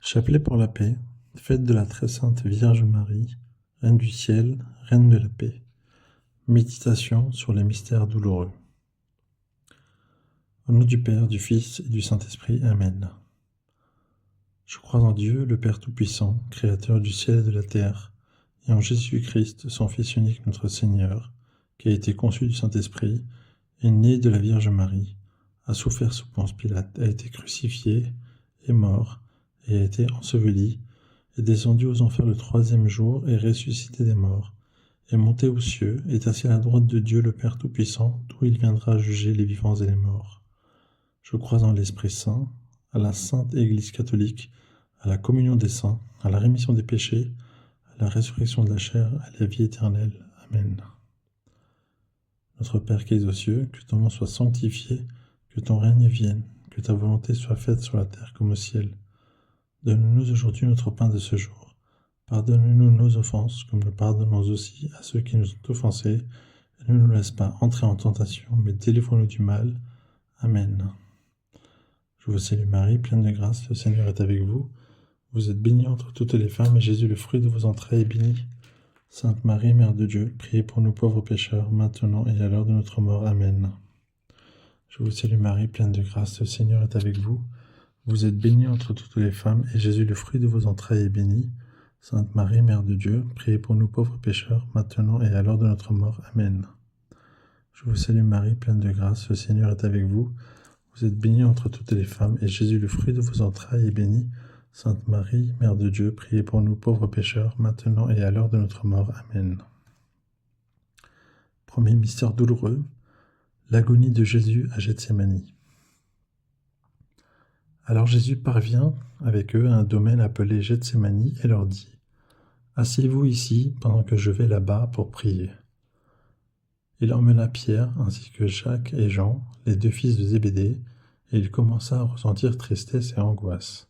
Chapelet pour la paix, fête de la très sainte Vierge Marie, Reine du ciel, Reine de la paix. Méditation sur les mystères douloureux. Au nom du Père, du Fils et du Saint-Esprit, Amen. Je crois en Dieu, le Père Tout-Puissant, Créateur du ciel et de la terre, et en Jésus-Christ, son Fils unique, notre Seigneur, qui a été conçu du Saint-Esprit, est né de la Vierge Marie, a souffert sous Ponce Pilate, a été crucifié, est mort, et a été enseveli, est descendu aux enfers le troisième jour, est ressuscité des morts, est monté aux cieux, est assis à la droite de Dieu le Père Tout-Puissant, d'où il viendra juger les vivants et les morts. Je crois en l'Esprit Saint, à la Sainte Église catholique, à la communion des saints, à la rémission des péchés, à la résurrection de la chair, à la vie éternelle. Amen. Notre Père qui es aux cieux, que ton nom soit sanctifié, que ton règne vienne, que ta volonté soit faite sur la terre comme au ciel. Donne-nous aujourd'hui notre pain de ce jour. Pardonne-nous nos offenses, comme nous pardonnons aussi à ceux qui nous ont offensés. Et ne nous laisse pas entrer en tentation, mais délivre-nous du mal. Amen. Je vous salue Marie, pleine de grâce, le Seigneur est avec vous. Vous êtes bénie entre toutes les femmes, et Jésus, le fruit de vos entrailles, est béni. Sainte Marie, Mère de Dieu, priez pour nous pauvres pécheurs, maintenant et à l'heure de notre mort. Amen. Je vous salue Marie, pleine de grâce, le Seigneur est avec vous. Vous êtes bénie entre toutes les femmes, et Jésus, le fruit de vos entrailles, est béni. Sainte Marie, Mère de Dieu, priez pour nous pauvres pécheurs, maintenant et à l'heure de notre mort. Amen. Je vous salue Marie, pleine de grâce, le Seigneur est avec vous. Vous êtes bénie entre toutes les femmes, et Jésus, le fruit de vos entrailles, est béni. Sainte Marie, Mère de Dieu, priez pour nous pauvres pécheurs, maintenant et à l'heure de notre mort. Amen. Premier mystère douloureux, l'agonie de Jésus à Gethsémani. Alors Jésus parvient avec eux à un domaine appelé Gethsémani et leur dit : « Asseyez-vous ici pendant que je vais là-bas pour prier. » Il emmena Pierre ainsi que Jacques et Jean, les deux fils de Zébédée, et il commença à ressentir tristesse et angoisse.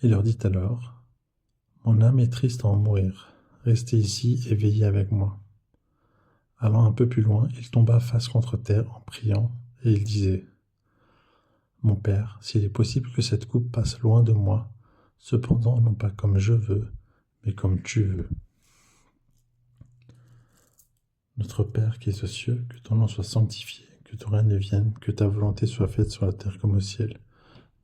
Il leur dit alors : « Mon âme est triste à en mourir, restez ici et veillez avec moi. » Allant un peu plus loin, il tomba face contre terre en priant, et il disait : « Mon Père, s'il est possible que cette coupe passe loin de moi, cependant non pas comme je veux, mais comme tu veux. » Notre Père qui es aux cieux, que ton nom soit sanctifié, que ton règne vienne, que ta volonté soit faite sur la terre comme au ciel.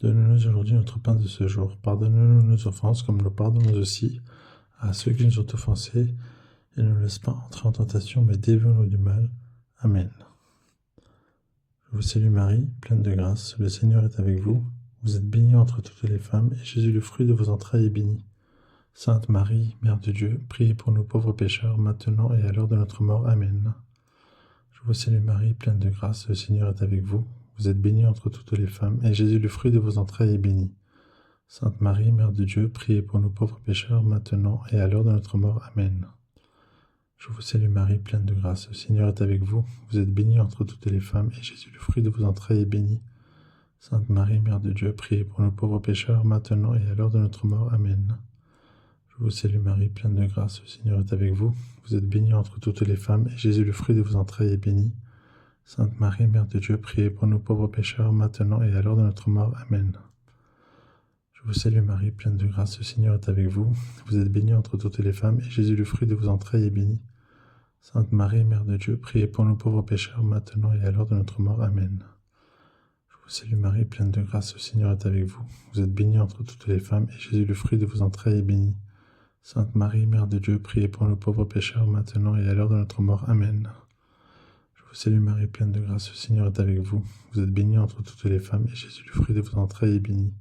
Donne-nous aujourd'hui notre pain de ce jour. Pardonne-nous nos offenses comme nous pardonnons aussi à ceux qui nous ont offensés, et ne nous laisse pas entrer en tentation, mais délivre-nous du mal. Amen. Je vous salue Marie, pleine de grâce, le Seigneur est avec vous. Vous êtes bénie entre toutes les femmes, et Jésus, le fruit de vos entrailles, est béni. Sainte Marie, Mère de Dieu, priez pour nous pauvres pécheurs, maintenant et à l'heure de notre mort. Amen. Je vous salue Marie, pleine de grâce, le Seigneur est avec vous. Vous êtes bénie entre toutes les femmes, et Jésus, le fruit de vos entrailles, est béni. Sainte Marie, Mère de Dieu, priez pour nous pauvres pécheurs, maintenant et à l'heure de notre mort. Amen. Je vous salue Marie, pleine de grâce, le Seigneur est avec vous. Vous êtes bénie entre toutes les femmes, et Jésus, le fruit de vos entrailles, est béni. Sainte Marie, Mère de Dieu, priez pour nous pauvres pécheurs, maintenant et à l'heure de notre mort. Amen. Je vous salue Marie, pleine de grâce, le Seigneur est avec vous. Vous êtes bénie entre toutes les femmes, et Jésus, le fruit de vos entrailles, est béni. Sainte Marie, Mère de Dieu, priez pour nous pauvres pécheurs, maintenant et à l'heure de notre mort. Amen. Je vous salue Marie, pleine de grâce, le Seigneur est avec vous. Vous êtes bénie entre toutes les femmes, et Jésus, le fruit de vos entrailles, est béni. Sainte Marie, Mère de Dieu, priez pour nous pauvres pécheurs, maintenant et à l'heure de notre mort. Amen. Je vous salue Marie, pleine de grâce, le Seigneur est avec vous. Vous êtes bénie entre toutes les femmes, et Jésus, le fruit de vos entrailles, est béni. Sainte Marie, Mère de Dieu, priez pour nous pauvres pécheurs, maintenant et à l'heure de notre mort. Amen. Je vous salue Marie, pleine de grâce, le Seigneur est avec vous. Vous êtes bénie entre toutes les femmes, et Jésus, le fruit de vos entrailles, est béni.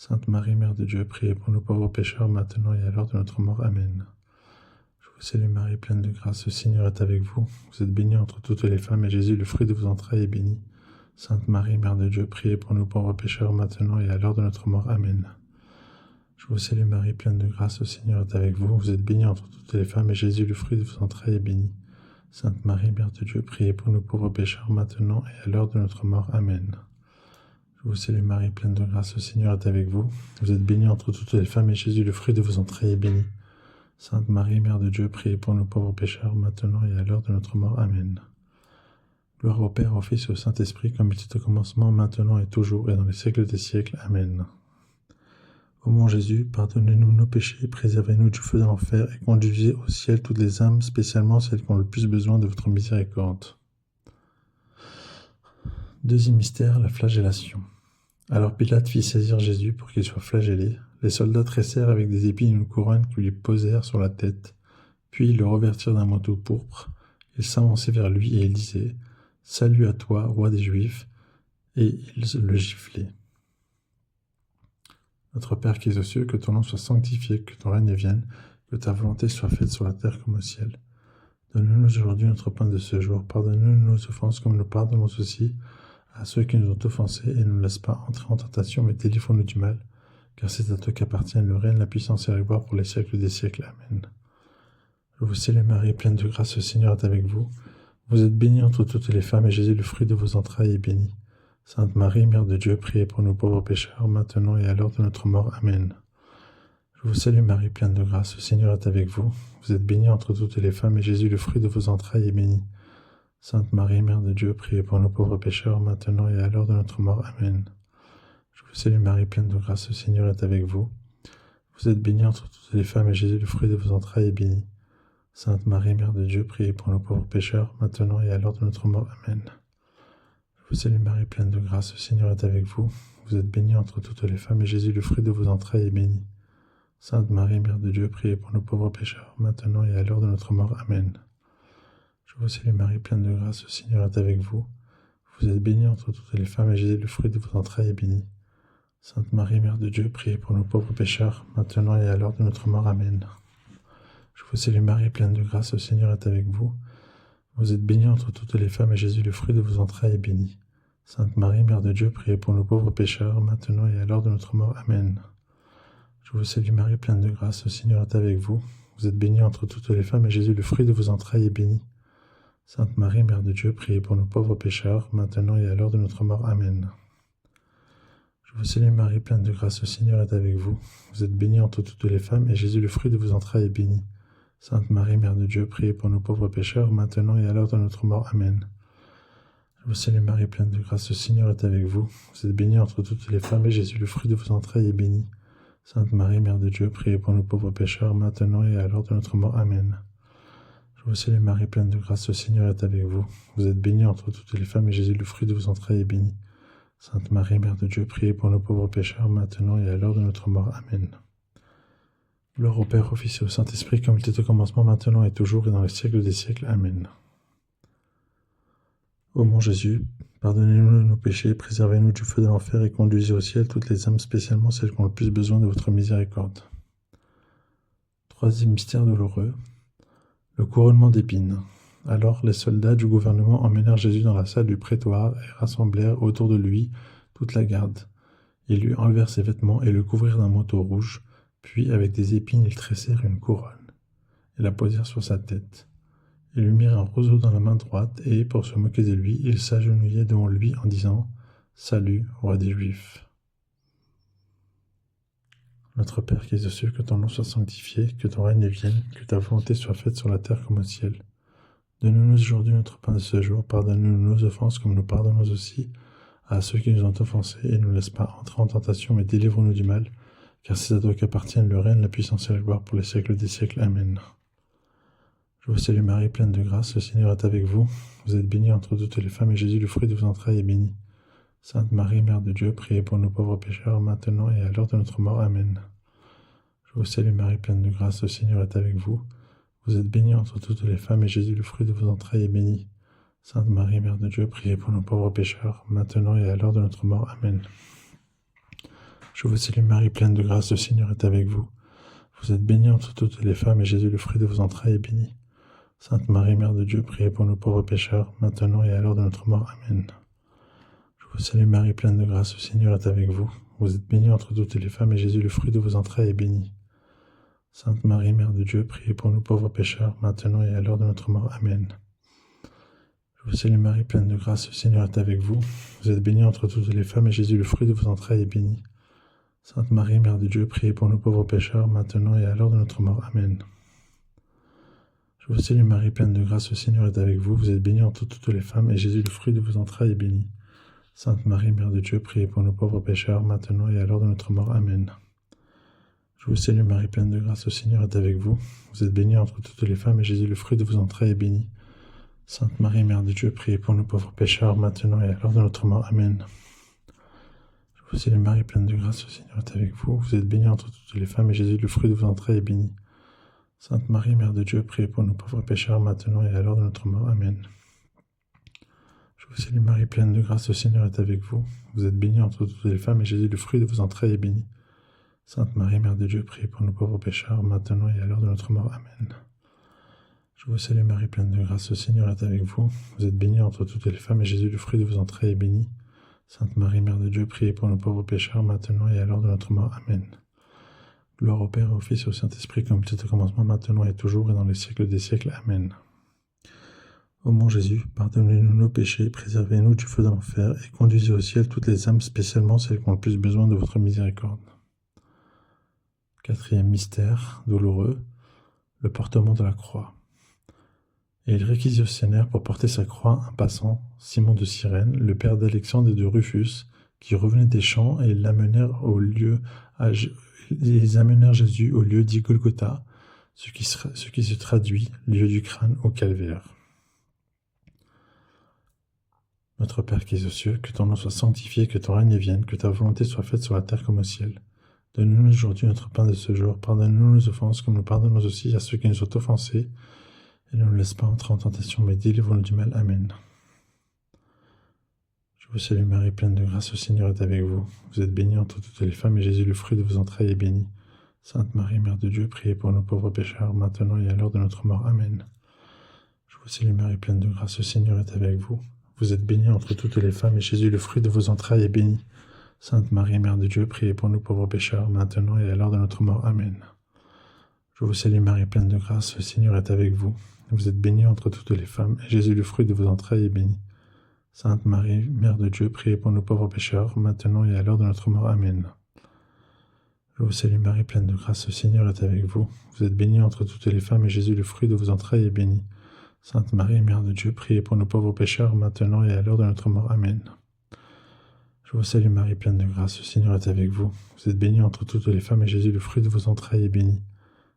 Sainte Marie, Mère de Dieu, priez pour nous pauvres pécheurs, maintenant et à l'heure de notre mort. Amen. Je vous salue Marie, pleine de grâce, le Seigneur est avec vous. Vous êtes bénie entre toutes les femmes, et Jésus, le fruit de vos entrailles, est béni. Sainte Marie, Mère de Dieu, priez pour nous pauvres pécheurs, maintenant et à l'heure de notre mort. Amen. Je vous salue Marie, pleine de grâce, le Seigneur est avec vous. Vous êtes bénie entre toutes les femmes, et Jésus, le fruit de vos entrailles, est béni. Sainte Marie, Mère de Dieu, priez pour nous pauvres pécheurs, maintenant et à l'heure de notre mort. Amen. Je vous salue Marie, pleine de grâce, le Seigneur est avec vous. Vous êtes bénie entre toutes les femmes, et Jésus, le fruit de vos entrailles, est béni. Sainte Marie, Mère de Dieu, priez pour nous pauvres pécheurs, maintenant et à l'heure de notre mort. Amen. Gloire au Père, au Fils et au Saint-Esprit, comme il était au commencement, maintenant et toujours, et dans les siècles des siècles. Amen. Ô mon Jésus, pardonnez-nous nos péchés, préservez-nous du feu de l'enfer et conduisez au ciel toutes les âmes, spécialement celles qui ont le plus besoin de votre miséricorde. Deuxième mystère, la flagellation. Alors Pilate fit saisir Jésus pour qu'il soit flagellé. Les soldats tressèrent avec des épines une couronne qu'ils lui posèrent sur la tête, puis ils le revêtirent d'un manteau pourpre. Ils s'avançaient vers lui et ils disaient « Salut à toi, roi des Juifs !» et ils le giflaient. Notre Père qui es aux cieux, que ton nom soit sanctifié, que ton règne vienne, que ta volonté soit faite sur la terre comme au ciel. Donne-nous aujourd'hui notre pain de ce jour. Pardonne-nous nos offenses comme nous pardonnons aussi à ceux qui nous ont offensés, et ne nous laisse pas entrer en tentation, mais délivre-nous du mal, car c'est à toi qu'appartiennent le règne, la puissance et la gloire pour les siècles des siècles. Amen. Je vous salue Marie, pleine de grâce, le Seigneur est avec vous. Vous êtes bénie entre toutes les femmes, et Jésus, le fruit de vos entrailles, est béni. Sainte Marie, Mère de Dieu, priez pour nous pauvres pécheurs, maintenant et à l'heure de notre mort. Amen. Je vous salue Marie, pleine de grâce, le Seigneur est avec vous. Vous êtes bénie entre toutes les femmes, et Jésus, le fruit de vos entrailles, est béni. Sainte Marie, Mère de Dieu, priez pour nous pauvres pécheurs, maintenant et à l'heure de notre mort. Amen. Je vous salue Marie, pleine de grâce, le Seigneur est avec vous. Vous êtes bénie entre toutes les femmes, et Jésus, le fruit de vos entrailles, est béni. Sainte Marie, Mère de Dieu, priez pour nous pauvres pécheurs, maintenant et à l'heure de notre mort. Amen. Je vous salue Marie, pleine de grâce, le Seigneur est avec vous. Vous êtes bénie entre toutes les femmes, et Jésus, le fruit de vos entrailles, est béni. Sainte Marie, Mère de Dieu, priez pour nous pauvres pécheurs, maintenant et à l'heure de notre mort. Amen. Je vous salue Marie, pleine de grâce, le Seigneur est avec vous. Vous êtes bénie entre toutes les femmes, et Jésus, le fruit de vos entrailles, est béni. Sainte Marie, Mère de Dieu, priez pour nous pauvres pécheurs, maintenant et à l'heure de notre mort. Amen. Je vous salue Marie, pleine de grâce, le Seigneur est avec vous. Vous êtes bénie entre toutes les femmes, et Jésus, le fruit de vos entrailles, est béni. Sainte Marie, Mère de Dieu, priez pour nous pauvres pécheurs, maintenant et à l'heure de notre mort. Amen. Je vous salue Marie, pleine de grâce, le Seigneur est avec vous. Vous êtes bénie entre toutes les femmes, et Jésus, le fruit de vos entrailles, est béni. Sainte Marie, Mère de Dieu, priez pour nous pauvres pécheurs, maintenant et à l'heure de notre mort. Amen. Je vous salue Marie, pleine de grâce, le Seigneur est avec vous. Vous êtes bénie entre toutes les femmes, et Jésus, le fruit de vos entrailles, est béni. Sainte Marie, Mère de Dieu, priez pour nous pauvres pécheurs, maintenant et à l'heure de notre mort. Amen. Je vous salue Marie, pleine de grâce, le Seigneur est avec vous. Vous êtes bénie entre toutes les femmes, et Jésus, le fruit de vos entrailles, est béni. Sainte Marie, Mère de Dieu, priez pour nous pauvres pécheurs, maintenant et à l'heure de notre mort. Amen. Je vous salue Marie, pleine de grâce, le Seigneur est avec vous. Vous êtes bénie entre toutes les femmes, et Jésus, le fruit de vos entrailles, est béni. Sainte Marie, Mère de Dieu, priez pour nous pauvres pécheurs, maintenant et à l'heure de notre mort. Amen. Gloire au Père, au Fils et au Saint-Esprit, comme il était au commencement, maintenant et toujours, et dans les siècles des siècles. Amen. Ô mon Jésus, pardonnez-nous nos péchés, préservez-nous du feu de l'enfer et conduisez au ciel toutes les âmes, spécialement celles qui ont le plus besoin de votre miséricorde. Troisième mystère douloureux, le couronnement d'épines. Alors les soldats du gouvernement emmenèrent Jésus dans la salle du prétoire et rassemblèrent autour de lui toute la garde. Ils lui enlevèrent ses vêtements et le couvrirent d'un manteau rouge, puis avec des épines ils tressèrent une couronne et la posèrent sur sa tête. Ils lui mirent un roseau dans la main droite et, pour se moquer de lui, ils s'agenouillaient devant lui en disant « Salut, roi des Juifs !» Notre Père qui es aux cieux, que ton nom soit sanctifié, que ton règne vienne, que ta volonté soit faite sur la terre comme au ciel. Donne-nous aujourd'hui notre pain de ce jour, pardonne-nous nos offenses comme nous pardonnons aussi à ceux qui nous ont offensés, et ne nous laisse pas entrer en tentation, mais délivre-nous du mal, car c'est à toi qu'appartiennent le règne, la puissance et la gloire pour les siècles des siècles. Amen. Je vous salue Marie, pleine de grâce, le Seigneur est avec vous. Vous êtes bénie entre toutes les femmes, et Jésus, le fruit de vos entrailles, est béni. Sainte Marie, Mère de Dieu, priez pour nous pauvres pécheurs, maintenant et à l'heure de notre mort. Amen. Je vous salue Marie, pleine de grâce, le Seigneur est avec vous. Vous êtes bénie entre toutes les femmes, et Jésus, le fruit de vos entrailles, est béni. Sainte Marie, Mère de Dieu, priez pour nous pauvres pécheurs, maintenant et à l'heure de notre mort. Amen. Je vous salue Marie, pleine de grâce, le Seigneur est avec vous. Vous êtes bénie entre toutes les femmes, et Jésus, le fruit de vos entrailles, est béni. Sainte Marie, Mère de Dieu, priez pour nous pauvres pécheurs, maintenant et à l'heure de notre mort. Amen. Je vous salue Marie, pleine de grâce, le Seigneur est avec vous. Vous êtes bénie entre toutes les femmes, et Jésus, le fruit de vos entrailles, est béni. Sainte Marie, Mère de Dieu, priez pour nous pauvres pécheurs, maintenant et à l'heure de notre mort. Amen. Je vous salue Marie, pleine de grâce, le Seigneur est avec vous. Vous êtes bénie entre toutes les femmes, et Jésus, le fruit de vos entrailles, est béni. Sainte Marie, Mère de Dieu, priez pour nous pauvres pécheurs, maintenant et à l'heure de notre mort. Amen. Je vous salue Marie, pleine de grâce, le Seigneur est avec vous. Vous êtes bénie entre toutes les femmes, et Jésus, le fruit de vos entrailles, est béni. Sainte Marie, Mère de Dieu, priez pour nous pauvres pécheurs, maintenant et à l'heure de notre mort. Amen. Je vous salue Marie, pleine de grâce, le Seigneur est avec vous. Vous êtes bénie entre toutes les femmes, et Jésus, le fruit de vos entrailles, est béni. Sainte Marie, Mère de Dieu, priez pour nous pauvres pécheurs, maintenant et à l'heure de notre mort. Amen. Je vous salue Marie, pleine de grâce, le Seigneur est avec vous. Vous êtes bénie entre toutes les femmes, et Jésus, le fruit de vos entrailles, est béni. Sainte Marie, Mère de Dieu, priez pour nous pauvres pécheurs, maintenant et à l'heure de notre mort. Amen. Je vous salue Marie, pleine de grâce, le Seigneur est avec vous. Vous êtes bénie entre toutes les femmes, et Jésus, le fruit de vos entrailles, est béni. Sainte Marie, Mère de Dieu, priez pour nous pauvres pécheurs, maintenant et à l'heure de notre mort. Amen. Je vous salue Marie, pleine de grâce, le Seigneur est avec vous. Vous êtes bénie entre toutes les femmes, et Jésus, le fruit de vos entrailles, est béni. Sainte Marie, Mère de Dieu, priez pour nous pauvres pécheurs, maintenant et à l'heure de notre mort. Amen. Gloire au Père, au Fils et au Saint-Esprit, comme il était au commencement, maintenant et toujours, et dans les siècles des siècles. Amen. Ô mon Jésus, pardonnez-nous nos péchés, préservez-nous du feu de l'enfer, et conduisez au ciel toutes les âmes, spécialement celles qui ont le plus besoin de votre miséricorde. Quatrième mystère douloureux, le portement de la croix. Et il réquisitionnèrent pour porter sa croix un passant, Simon de Cyrène, le père d'Alexandre et de Rufus, qui revenait des champs, et ils amenèrent Jésus au lieu dit Golgotha, ce qui se traduit lieu du crâne au calvaire. Notre Père qui es aux cieux, que ton nom soit sanctifié, que ton règne vienne, que ta volonté soit faite sur la terre comme au ciel. Donne-nous aujourd'hui notre pain de ce jour. Pardonne-nous nos offenses, comme nous pardonnons aussi à ceux qui nous ont offensés. Et ne nous laisse pas entrer en tentation, mais délivre-nous du mal. Amen. Je vous salue Marie, pleine de grâce, le Seigneur est avec vous. Vous êtes bénie entre toutes les femmes, et Jésus, le fruit de vos entrailles, est béni. Sainte Marie, Mère de Dieu, priez pour nous pauvres pécheurs, maintenant et à l'heure de notre mort. Amen. Je vous salue Marie, pleine de grâce, le Seigneur est avec vous. Vous êtes bénie entre toutes les femmes, et Jésus, le fruit de vos entrailles, est béni. Sainte Marie, Mère de Dieu, priez pour nous pauvres pécheurs, maintenant et à l'heure de notre mort. Amen. Je vous salue Marie, pleine de grâce, le Seigneur est avec vous. Vous êtes bénie entre toutes les femmes, et Jésus, le fruit de vos entrailles, est béni. Sainte Marie, Mère de Dieu, priez pour nous pauvres pécheurs, maintenant et à l'heure de notre mort. Amen. Je vous salue Marie, pleine de grâce, le Seigneur est avec vous. Vous êtes bénie entre toutes les femmes, et Jésus, le fruit de vos entrailles, est béni. Sainte Marie, Mère de Dieu, priez pour nous pauvres pécheurs, maintenant et à l'heure de notre mort. Amen. Je vous salue Marie, pleine de grâce, le Seigneur est avec vous. Vous êtes bénie entre toutes les femmes, et Jésus, le fruit de vos entrailles, est béni.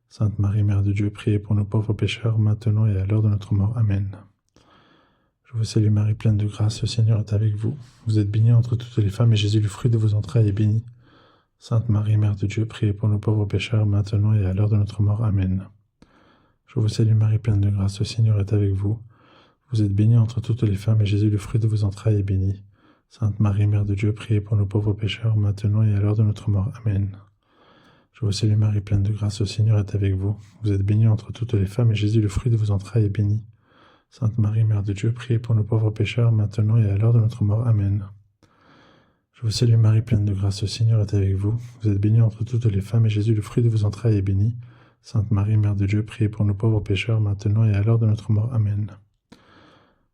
Sainte Marie, Mère de Dieu, priez pour nous pauvres pécheurs, maintenant et à l'heure de notre mort. Amen. Je vous salue Marie, pleine de grâce, le Seigneur est avec vous. Vous êtes bénie entre toutes les femmes, et Jésus, le fruit de vos entrailles, est béni. Sainte Marie, Mère de Dieu, priez pour nous pauvres pécheurs, maintenant et à l'heure de notre mort. Amen. Je vous salue Marie, pleine de grâce, le Seigneur est avec vous. Vous êtes bénie entre toutes les femmes, et Jésus, le fruit de vos entrailles, est béni. Sainte Marie, Mère de Dieu, priez pour nous pauvres pécheurs, maintenant et à l'heure de notre mort. Amen. Je vous salue Marie, pleine de grâce, le Seigneur est avec vous. Vous êtes bénie entre toutes les femmes, et Jésus, le fruit de vos entrailles, est béni. Sainte Marie, Mère de Dieu, priez pour nous pauvres pécheurs, maintenant et à l'heure de notre mort. Amen. Je vous salue Marie, pleine de grâce, le Seigneur est avec vous. Vous êtes bénie entre toutes les femmes, et Jésus, le fruit de vos entrailles, est béni. Sainte Marie, Mère de Dieu, priez pour nous pauvres pécheurs, maintenant et à l'heure de notre mort. Amen.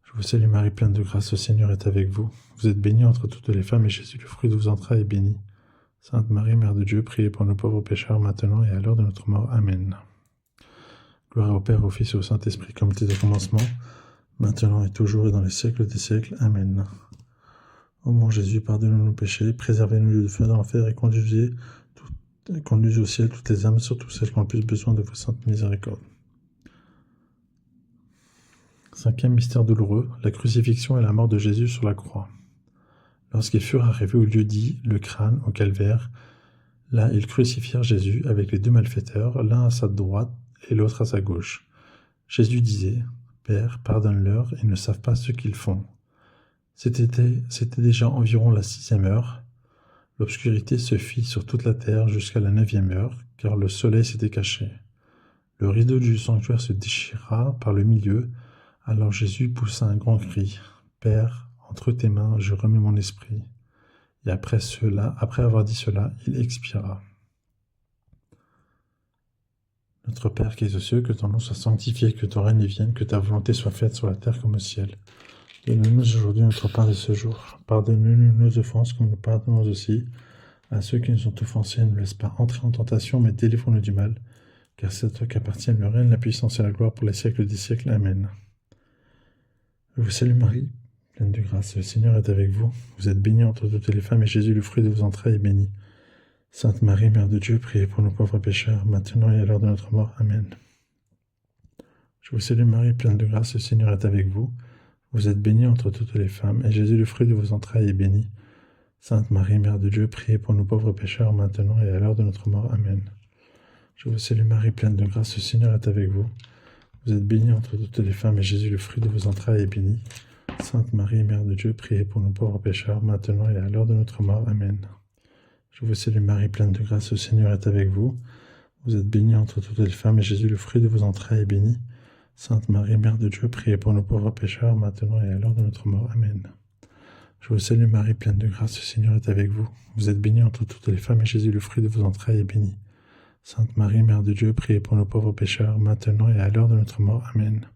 Je vous salue Marie, pleine de grâce, le Seigneur est avec vous. Vous êtes bénie entre toutes les femmes, et Jésus, le fruit de vos entrailles, est béni. Sainte Marie, Mère de Dieu, priez pour nous pauvres pécheurs, maintenant et à l'heure de notre mort. Amen. Gloire au Père, au Fils et au Saint-Esprit, comme il était au commencement, maintenant et toujours et dans les siècles des siècles. Amen. Ô mon Jésus, pardonnez-nous nos péchés, préservez-nous du feu de l'enfer, et conduisez au ciel toutes les âmes, surtout celles qui ont le plus besoin de vos saintes miséricordes. Cinquième mystère douloureux, la crucifixion et la mort de Jésus sur la croix. Lorsqu'ils furent arrivés au lieu dit, le crâne, au calvaire, là ils crucifièrent Jésus avec les deux malfaiteurs, l'un à sa droite et l'autre à sa gauche. Jésus disait, « Père, pardonne-leur, ils ne savent pas ce qu'ils font. » C'était déjà environ la 6e heure. L'obscurité se fit sur toute la terre jusqu'à la 9e heure, car le soleil s'était caché. Le rideau du sanctuaire se déchira par le milieu. Alors Jésus poussa un grand cri. « Père, entre tes mains, je remets mon esprit. » Et après avoir dit cela, il expira. Notre Père qui es aux cieux, que ton nom soit sanctifié, que ton règne vienne, que ta volonté soit faite sur la terre comme au ciel. Donne-nous aujourd'hui notre pain de ce jour. Pardonne-nous nos offenses, comme nous pardonnons aussi à ceux qui nous ont offensés. Ne nous laisse pas entrer en tentation, mais délivre-nous du mal. Car c'est à toi qu'appartiennent le règne, la puissance et la gloire pour les siècles des siècles. Amen. Je vous salue Marie, pleine de grâce, le Seigneur est avec vous. Vous êtes bénie entre toutes les femmes, et Jésus, le fruit de vos entrailles, est béni. Sainte Marie, Mère de Dieu, priez pour nous pauvres pécheurs, maintenant et à l'heure de notre mort. Amen. Je vous salue Marie, pleine de grâce, le Seigneur est avec vous. Vous êtes bénie entre toutes les femmes, et Jésus, le fruit de vos entrailles, est béni. Sainte Marie, Mère de Dieu, priez pour nous pauvres pécheurs, maintenant et à l'heure de notre mort. Amen. Je vous salue Marie, pleine de grâce, le Seigneur est avec vous. Vous êtes bénie entre toutes les femmes, et Jésus, le fruit de vos entrailles, est béni. Sainte Marie, Mère de Dieu, priez pour nous pauvres pécheurs, maintenant et à l'heure de notre mort. Amen. Je vous salue Marie, pleine de grâce, le Seigneur est avec vous. Vous êtes bénie entre toutes les femmes, et Jésus, le fruit de vos entrailles, est béni. Sainte Marie, Mère de Dieu, priez pour nous pauvres pécheurs, maintenant et à l'heure de notre mort. Amen. Je vous salue Marie, pleine de grâce, le Seigneur est avec vous. Vous êtes bénie entre toutes les femmes, et Jésus, le fruit de vos entrailles, est béni. Sainte Marie, Mère de Dieu, priez pour nos pauvres pécheurs, maintenant et à l'heure de notre mort. Amen.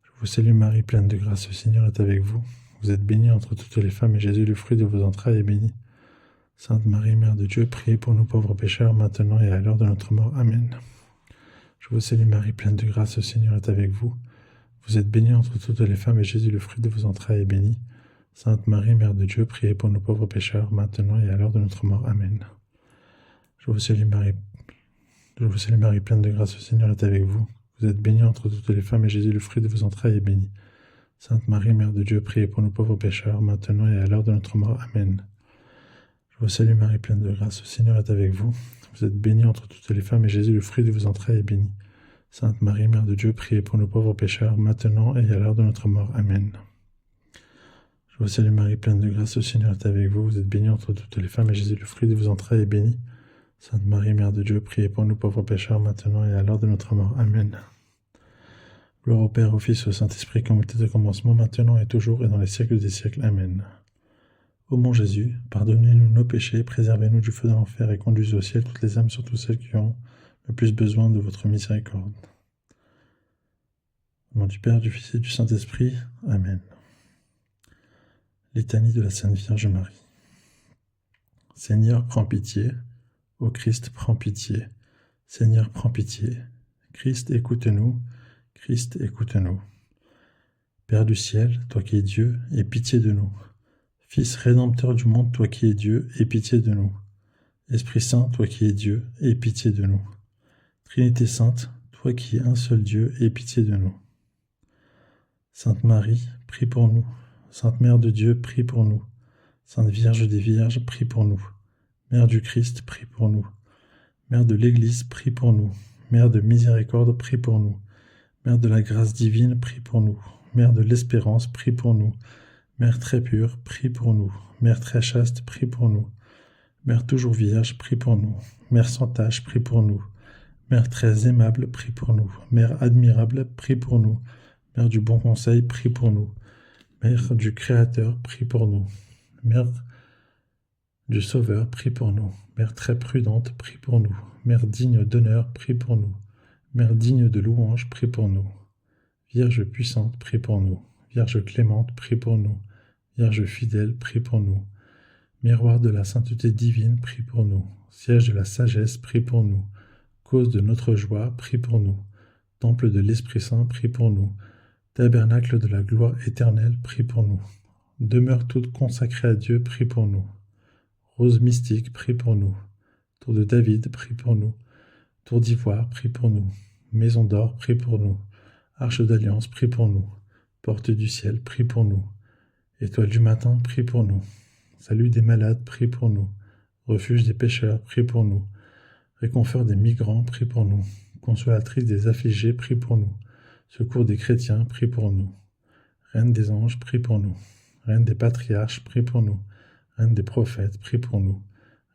Je vous salue Marie, pleine de grâce, le Seigneur est avec vous. Vous êtes bénie entre toutes les femmes, et Jésus, le fruit de vos entrailles, est béni. Sainte Marie, Mère de Dieu, priez pour nous pauvres pécheurs, maintenant et à l'heure de notre mort. Amen. Je vous salue Marie, pleine de grâce, le Seigneur est avec vous. Vous êtes bénie entre toutes les femmes, et Jésus, le fruit de vos entrailles, est béni. Sainte Marie, Mère de Dieu, priez pour nos pauvres pécheurs, maintenant et à l'heure de notre mort. Amen. Je vous salue Marie, pleine de grâce, le Seigneur est avec vous. Vous êtes bénie entre toutes les femmes, et Jésus, le fruit de vos entrailles, est béni. Sainte Marie, Mère de Dieu, priez pour nos pauvres pécheurs, maintenant et à l'heure de notre mort. Amen. Je vous salue Marie, pleine de grâce, le Seigneur est avec vous. Vous êtes bénie entre toutes les femmes, et Jésus, le fruit de vos entrailles, est béni. Sainte Marie, Mère de Dieu, priez pour nos pauvres pécheurs, maintenant et à l'heure de notre mort. Amen. Je vous salue Marie, pleine de grâce, le Seigneur est avec vous. Vous êtes bénie entre toutes les femmes, et Jésus, le fruit de vos entrailles, est béni. Sainte Marie, Mère de Dieu, priez pour nous pauvres pécheurs, maintenant et à l'heure de notre mort. Amen. Gloire au Père, au Fils et au Saint-Esprit, comme il était au commencement, maintenant et toujours, et dans les siècles des siècles. Amen. Ô mon Jésus, pardonnez-nous nos péchés, préservez-nous du feu de l'enfer et conduisez au ciel toutes les âmes, surtout celles qui ont le plus besoin de votre miséricorde. Au nom du Père, du Fils et du Saint-Esprit. Amen. Litanie de la Sainte Vierge Marie. Seigneur, prends pitié. Ô Christ, prends pitié. Seigneur, prends pitié. Christ, écoute-nous. Christ, écoute-nous. Père du ciel, toi qui es Dieu, aie pitié de nous. Fils rédempteur du monde, toi qui es Dieu, aie pitié de nous. Esprit Saint, toi qui es Dieu, aie pitié de nous. Trinité Sainte, toi qui es un seul Dieu, aie pitié de nous. Sainte Marie, prie pour nous. Sainte Mère de Dieu, prie pour nous. Sainte Vierge des Vierges, prie pour nous. Mère du Christ, prie pour nous. Mère de l'Église, prie pour nous. Mère de miséricorde, prie pour nous. Mère de la grâce divine, prie pour nous. Mère de l'espérance, prie pour nous. Mère très pure, prie pour nous. Mère très chaste, prie pour nous. Mère toujours vierge, prie pour nous. Mère sans tache, prie pour nous. Mère très aimable, prie pour nous. Mère admirable, prie pour nous. Mère du bon conseil, prie pour nous. Mère du Créateur, prie pour nous. Mère du Sauveur, prie pour nous. Mère très prudente, prie pour nous. Mère digne d'honneur, prie pour nous. Mère digne de louange, prie pour nous. Vierge puissante, prie pour nous. Vierge clémente, prie pour nous. Vierge fidèle, prie pour nous. Miroir de la sainteté divine, prie pour nous. Siège de la sagesse, prie pour nous. Cause de notre joie, prie pour nous. Temple de l'Esprit Saint, prie pour nous. Tabernacle de la gloire éternelle, prie pour nous. Demeure toute consacrée à Dieu, prie pour nous. Rose mystique, prie pour nous. Tour de David, prie pour nous. Tour d'ivoire, prie pour nous. Maison d'or, prie pour nous. Arche d'alliance, prie pour nous. Porte du ciel, prie pour nous. Étoile du matin, prie pour nous. Salut des malades, prie pour nous. Refuge des pécheurs, prie pour nous. Réconfort des migrants, prie pour nous. Consolatrice des affligés, prie pour nous. Secours des chrétiens, prie pour nous. Reine des anges, prie pour nous. Reine des patriarches, prie pour nous. Reine des prophètes, prie pour nous.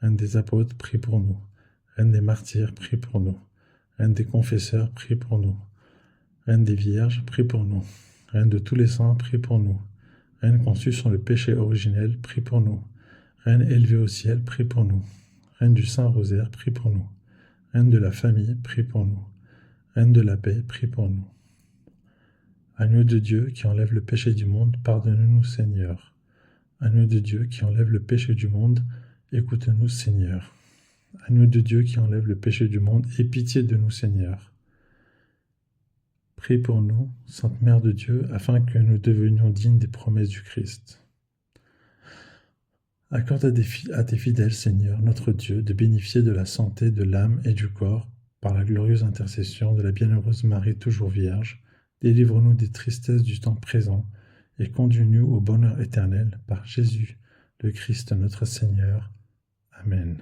Reine des apôtres, prie pour nous. Reine des martyrs, prie pour nous. Reine des confesseurs, prie pour nous. Reine des vierges, prie pour nous. Reine de tous les saints, prie pour nous. Reine conçue sans le péché originel, prie pour nous. Reine élevée au ciel, prie pour nous. Reine du Saint-Rosaire, prie pour nous. Reine de la famille, prie pour nous. Reine de la paix, prie pour nous. Agneau de Dieu qui enlève le péché du monde, pardonne-nous Seigneur. Agneau de Dieu qui enlève le péché du monde, écoute-nous Seigneur. Agneau de Dieu qui enlève le péché du monde, aie pitié de nous Seigneur. Prie pour nous, Sainte Mère de Dieu, afin que nous devenions dignes des promesses du Christ. Accorde à tes fidèles, Seigneur, notre Dieu, de bénéficier de la santé de l'âme et du corps, par la glorieuse intercession de la bienheureuse Marie toujours Vierge. Délivre-nous des tristesses du temps présent, et conduis-nous au bonheur éternel, par Jésus, le Christ notre Seigneur. Amen.